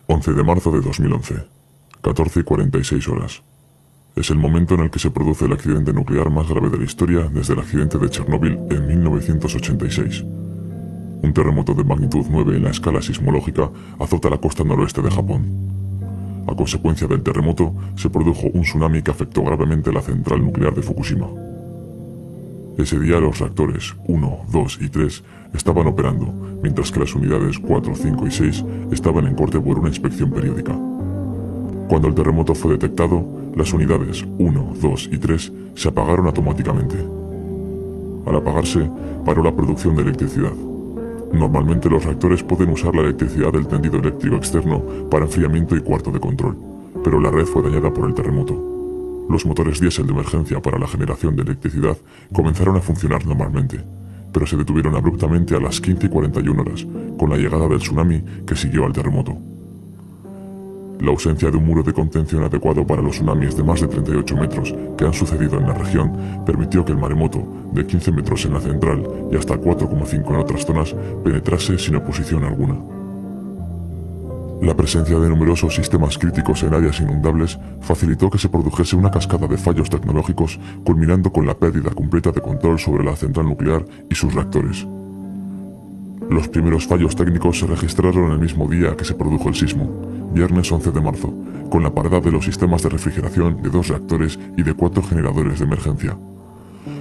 11 de marzo de 2011, 14:46 horas. Es el momento en el que se produce el accidente nuclear más grave de la historia desde el accidente de Chernóbil en 1986. Un terremoto de magnitud 9 en la escala sismológica azota la costa noroeste de Japón. A consecuencia del terremoto, se produjo un tsunami que afectó gravemente la central nuclear de Fukushima. Ese día los reactores 1, 2 y 3 estaban operando, mientras que las unidades 4, 5 y 6 estaban en corte por una inspección periódica. Cuando el terremoto fue detectado, las unidades 1, 2 y 3 se apagaron automáticamente. Al apagarse, paró la producción de electricidad. Normalmente los reactores pueden usar la electricidad del tendido eléctrico externo para enfriamiento y cuarto de control, pero la red fue dañada por el terremoto. Los motores diésel de emergencia para la generación de electricidad comenzaron a funcionar normalmente, pero se detuvieron abruptamente a las 15:41 horas, con la llegada del tsunami que siguió al terremoto. La ausencia de un muro de contención adecuado para los tsunamis de más de 38 metros que han sucedido en la región permitió que el maremoto, de 15 metros en la central y hasta 4,5 en otras zonas, penetrase sin oposición alguna. La presencia de numerosos sistemas críticos en áreas inundables facilitó que se produjese una cascada de fallos tecnológicos, culminando con la pérdida completa de control sobre la central nuclear y sus reactores. Los primeros fallos técnicos se registraron el mismo día que se produjo el sismo, viernes 11 de marzo, con la parada de los sistemas de refrigeración de 2 reactores y de 4 generadores de emergencia.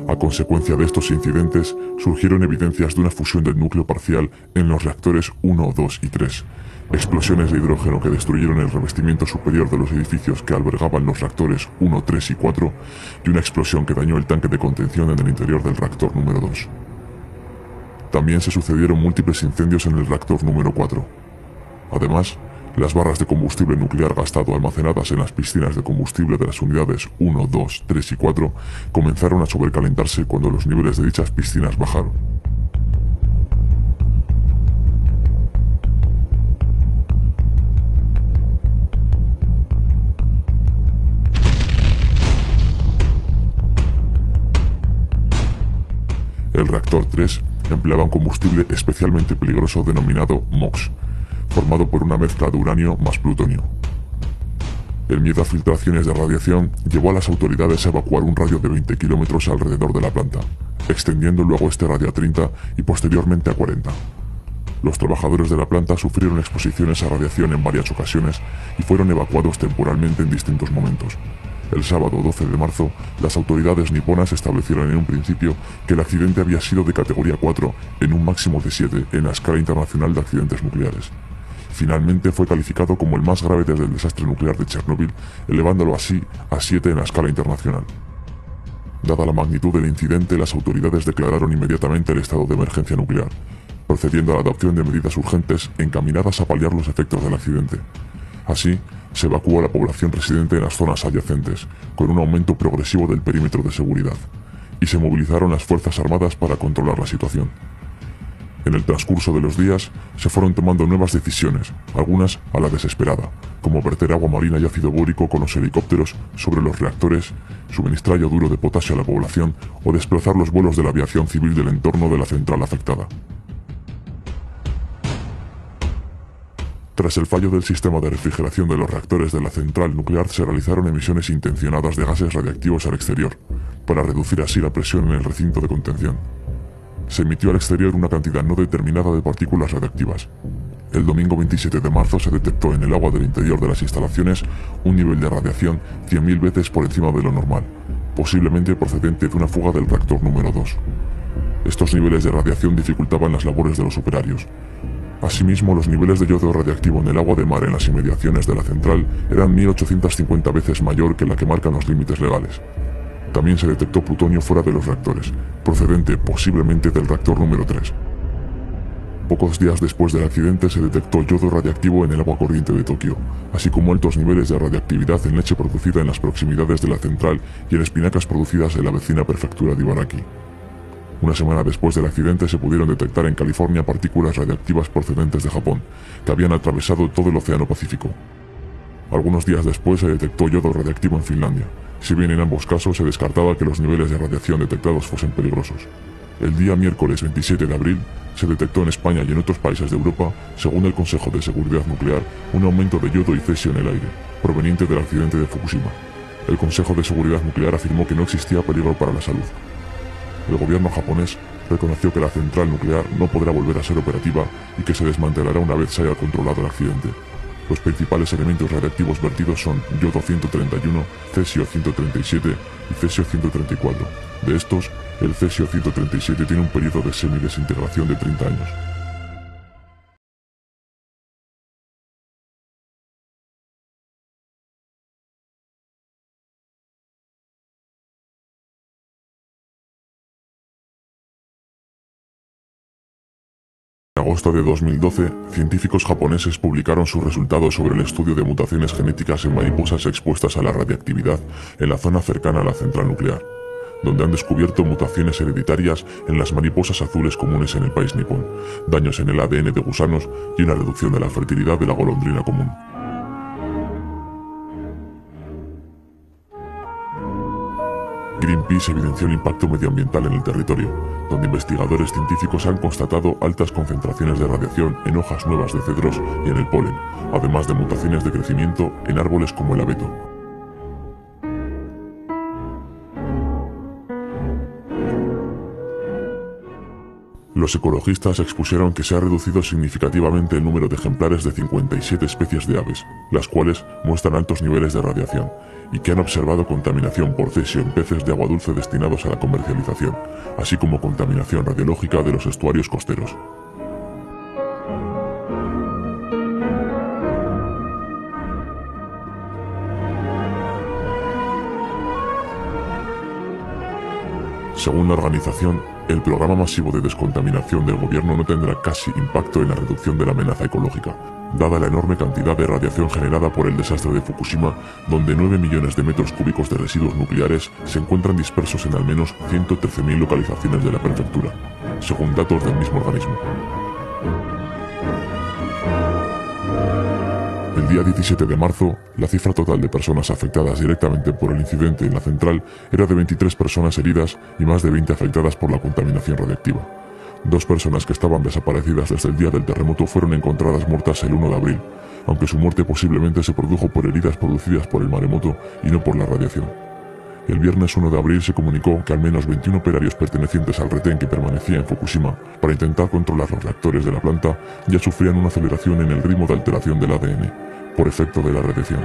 A consecuencia de estos incidentes, surgieron evidencias de una fusión del núcleo parcial en los reactores 1, 2 y 3, explosiones de hidrógeno que destruyeron el revestimiento superior de los edificios que albergaban los reactores 1, 3 y 4, y una explosión que dañó el tanque de contención en el interior del reactor número 2. También se sucedieron múltiples incendios en el reactor número 4. Además, las barras de combustible nuclear gastado almacenadas en las piscinas de combustible de las unidades 1, 2, 3 y 4 comenzaron a sobrecalentarse cuando los niveles de dichas piscinas bajaron. El reactor 3 empleaba un combustible especialmente peligroso denominado MOX, formado por una mezcla de uranio más plutonio. El miedo a filtraciones de radiación llevó a las autoridades a evacuar un radio de 20 kilómetros alrededor de la planta, extendiendo luego este radio a 30 y posteriormente a 40. Los trabajadores de la planta sufrieron exposiciones a radiación en varias ocasiones y fueron evacuados temporalmente en distintos momentos. El sábado 12 de marzo, las autoridades niponas establecieron en un principio que el accidente había sido de categoría 4 en un máximo de 7 en la escala internacional de accidentes nucleares. Finalmente fue calificado como el más grave desde el desastre nuclear de Chernóbil, elevándolo así a 7 en la escala internacional. Dada la magnitud del incidente, las autoridades declararon inmediatamente el estado de emergencia nuclear, procediendo a la adopción de medidas urgentes encaminadas a paliar los efectos del accidente. Así, se evacuó a la población residente en las zonas adyacentes, con un aumento progresivo del perímetro de seguridad, y se movilizaron las Fuerzas Armadas para controlar la situación. En el transcurso de los días, se fueron tomando nuevas decisiones, algunas a la desesperada, como verter agua marina y ácido bórico con los helicópteros sobre los reactores, suministrar yoduro de potasio a la población o desplazar los vuelos de la aviación civil del entorno de la central afectada. Tras el fallo del sistema de refrigeración de los reactores de la central nuclear, se realizaron emisiones intencionadas de gases radiactivos al exterior, para reducir así la presión en el recinto de contención. Se emitió al exterior una cantidad no determinada de partículas radiactivas. El domingo 27 de marzo se detectó en el agua del interior de las instalaciones un nivel de radiación 100.000 veces por encima de lo normal, posiblemente procedente de una fuga del reactor número 2. Estos niveles de radiación dificultaban las labores de los operarios. Asimismo, los niveles de yodo radiactivo en el agua de mar en las inmediaciones de la central eran 1850 veces mayor que la que marcan los límites legales. También se detectó plutonio fuera de los reactores, procedente posiblemente del reactor número 3. Pocos días después del accidente se detectó yodo radiactivo en el agua corriente de Tokio, así como altos niveles de radiactividad en leche producida en las proximidades de la central y en espinacas producidas en la vecina prefectura de Ibaraki. Una semana después del accidente se pudieron detectar en California partículas radiactivas procedentes de Japón, que habían atravesado todo el Océano Pacífico. Algunos días después se detectó yodo radiactivo en Finlandia, si bien en ambos casos se descartaba que los niveles de radiación detectados fuesen peligrosos. El día miércoles 27 de abril se detectó en España y en otros países de Europa, según el Consejo de Seguridad Nuclear, un aumento de yodo y cesio en el aire, proveniente del accidente de Fukushima. El Consejo de Seguridad Nuclear afirmó que no existía peligro para la salud. El gobierno japonés reconoció que la central nuclear no podrá volver a ser operativa y que se desmantelará una vez se haya controlado el accidente. Los principales elementos radiactivos vertidos son yodo 131, cesio 137 y cesio 134. De estos, el cesio 137 tiene un periodo de semidesintegración de 30 años. En agosto de 2012, científicos japoneses publicaron sus resultados sobre el estudio de mutaciones genéticas en mariposas expuestas a la radiactividad en la zona cercana a la central nuclear, donde han descubierto mutaciones hereditarias en las mariposas azules comunes en el país nipón, daños en el ADN de gusanos y una reducción de la fertilidad de la golondrina común. Greenpeace evidenció el impacto medioambiental en el territorio, donde investigadores científicos han constatado altas concentraciones de radiación en hojas nuevas de cedros y en el polen, además de mutaciones de crecimiento en árboles como el abeto. Los ecologistas expusieron que se ha reducido significativamente el número de ejemplares de 57 especies de aves, las cuales muestran altos niveles de radiación, y que han observado contaminación por cesio en peces de agua dulce destinados a la comercialización, así como contaminación radiológica de los estuarios costeros. Según la organización, el programa masivo de descontaminación del gobierno no tendrá casi impacto en la reducción de la amenaza ecológica, dada la enorme cantidad de radiación generada por el desastre de Fukushima, donde 9 millones de metros cúbicos de residuos nucleares se encuentran dispersos en al menos 113.000 localizaciones de la prefectura, según datos del mismo organismo. El día 17 de marzo, la cifra total de personas afectadas directamente por el incidente en la central era de 23 personas heridas y más de 20 afectadas por la contaminación radiactiva. 2 personas que estaban desaparecidas desde el día del terremoto fueron encontradas muertas el 1 de abril, aunque su muerte posiblemente se produjo por heridas producidas por el maremoto y no por la radiación. El viernes 1 de abril se comunicó que al menos 21 operarios pertenecientes al retén que permanecía en Fukushima para intentar controlar los reactores de la planta ya sufrían una aceleración en el ritmo de alteración del ADN, por efecto de la radiación.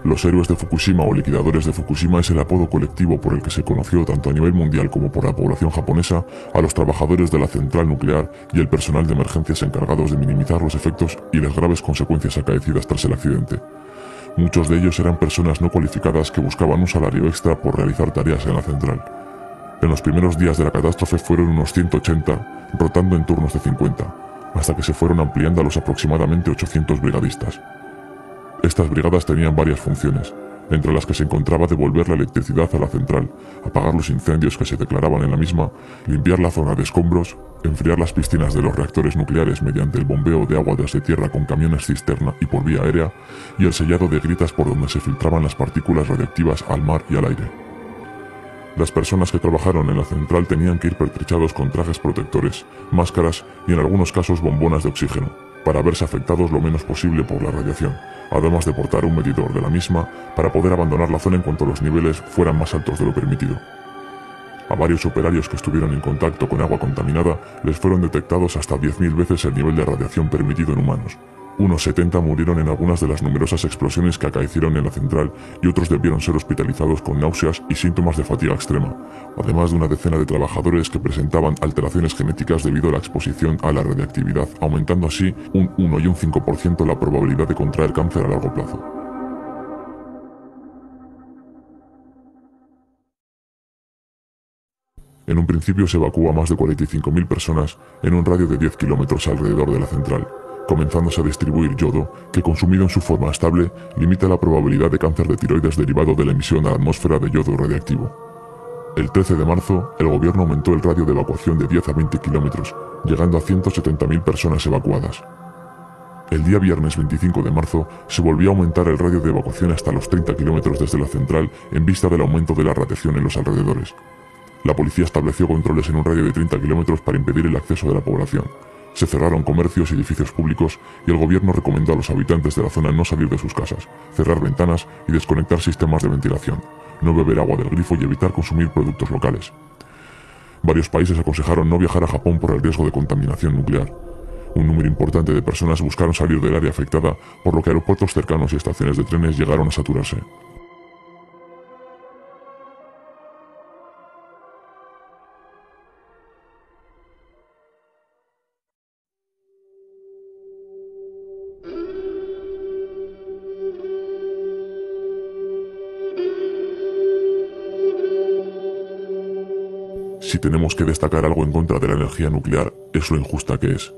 Los héroes de Fukushima o liquidadores de Fukushima es el apodo colectivo por el que se conoció tanto a nivel mundial como por la población japonesa a los trabajadores de la central nuclear y el personal de emergencias encargados de minimizar los efectos y las graves consecuencias acaecidas tras el accidente. Muchos de ellos eran personas no cualificadas que buscaban un salario extra por realizar tareas en la central. En los primeros días de la catástrofe fueron unos 180, rotando en turnos de 50, hasta que se fueron ampliando a los aproximadamente 800 brigadistas. Estas brigadas tenían varias funciones, entre las que se encontraba devolver la electricidad a la central, apagar los incendios que se declaraban en la misma, limpiar la zona de escombros, enfriar las piscinas de los reactores nucleares mediante el bombeo de agua desde tierra con camiones cisterna y por vía aérea, y el sellado de grietas por donde se filtraban las partículas radiactivas al mar y al aire. Las personas que trabajaron en la central tenían que ir pertrechados con trajes protectores, máscaras y en algunos casos bombonas de oxígeno, para verse afectados lo menos posible por la radiación, además de portar un medidor de la misma para poder abandonar la zona en cuanto los niveles fueran más altos de lo permitido. A varios operarios que estuvieron en contacto con agua contaminada les fueron detectados hasta 10.000 veces el nivel de radiación permitido en humanos. Unos 70 murieron en algunas de las numerosas explosiones que acaecieron en la central y otros debieron ser hospitalizados con náuseas y síntomas de fatiga extrema, además de una decena de trabajadores que presentaban alteraciones genéticas debido a la exposición a la radiactividad, aumentando así un 1 y un 5% la probabilidad de contraer cáncer a largo plazo. En un principio se evacuó a más de 45.000 personas en un radio de 10 kilómetros alrededor de la central, comenzándose a distribuir yodo, que consumido en su forma estable, limita la probabilidad de cáncer de tiroides derivado de la emisión a la atmósfera de yodo radiactivo. El 13 de marzo, el gobierno aumentó el radio de evacuación de 10 a 20 kilómetros, llegando a 170.000 personas evacuadas. El día viernes 25 de marzo se volvió a aumentar el radio de evacuación hasta los 30 kilómetros desde la central en vista del aumento de la radiación en los alrededores. La policía estableció controles en un radio de 30 kilómetros para impedir el acceso de la población. Se cerraron comercios y edificios públicos y el gobierno recomendó a los habitantes de la zona no salir de sus casas, cerrar ventanas y desconectar sistemas de ventilación, no beber agua del grifo y evitar consumir productos locales. Varios países aconsejaron no viajar a Japón por el riesgo de contaminación nuclear. Un número importante de personas buscaron salir del área afectada, por lo que aeropuertos cercanos y estaciones de trenes llegaron a saturarse. Si tenemos que destacar algo en contra de la energía nuclear, es lo injusta que es.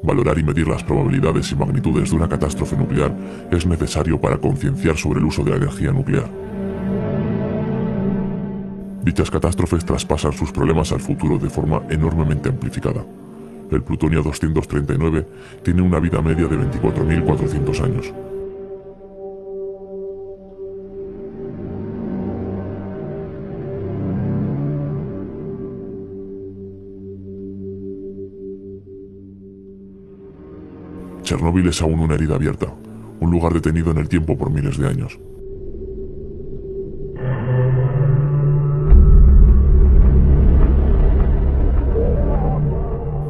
Valorar y medir las probabilidades y magnitudes de una catástrofe nuclear es necesario para concienciar sobre el uso de la energía nuclear. Dichas catástrofes traspasan sus problemas al futuro de forma enormemente amplificada. El plutonio 239 tiene una vida media de 24.400 años. Chernóbil es aún una herida abierta, un lugar detenido en el tiempo por miles de años.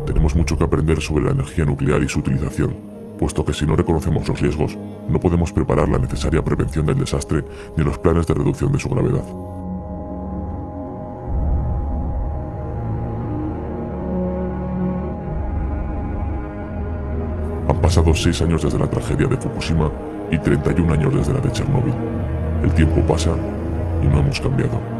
Tenemos mucho que aprender sobre la energía nuclear y su utilización, puesto que si no reconocemos los riesgos, no podemos preparar la necesaria prevención del desastre ni los planes de reducción de su gravedad. Han pasado 6 años desde la tragedia de Fukushima y 31 años desde la de Chernóbil. El tiempo pasa y no hemos cambiado.